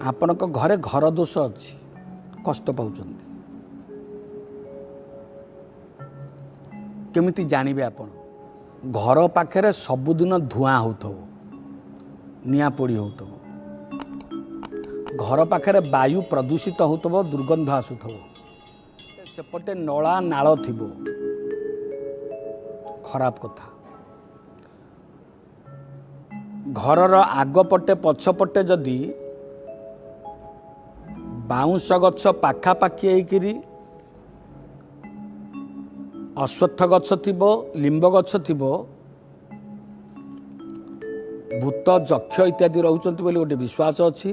आपणक घरे घर दोष अच्छी कष्ट पाँच केमिति जानवे आपण घर पाखे सबुदिन धूआं हो निआ पोड़ी हो घर पाखे वायु प्रदूषित हो दुर्गंध आसुव सेपटे नला नाल थी खराब कथा घरर आगपटे पछपटे जदि बाउंश गछ पाखापाखि होकरी अश्वत्थ गछ थिबो लिंब गछ थिबो भूत जक्ष इत्यादि रहउचंती बोली गोटे विश्वास अच्छी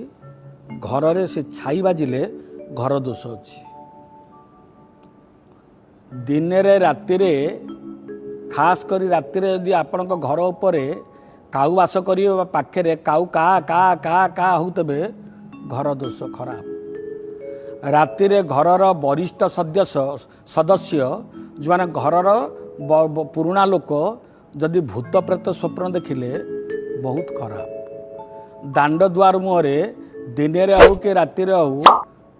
घर रे से छाई बाजिले घर दोष अच्छी दिन रे राति रे खास करी राति रे यदि आपण घर उपरे काऊ बास करिवे पाखे काऊ का का का का होतबे घर दोष खराब राति रे घरर वरिष्ठ सदस्य जो माने घरर पुराणा लोक जदि भूत प्रेत स्वप्न देखिले बहुत खराब दांड द्वार मुहरे दिन हो कि राति हो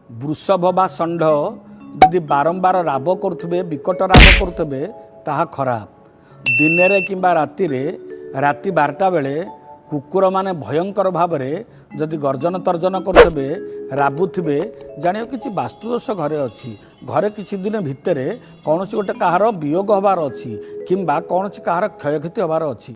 वृषभ बा षंढ यदि बारंबार राब करुवे विकट राब करुवे ताहा खराब दिन किंबा राति राति 12टा बेले कुकुर माने भयंकर भाव में जदि गर्जन तर्जन करुवे राबुवे जानियो किछि वास्तुदोष घरे अच्छी घरे किछि दिन भितर कौन गोटे कहार वियोग हबार अच्छी किंबा कौन कहार क्षयक्षति हबार अच्छी।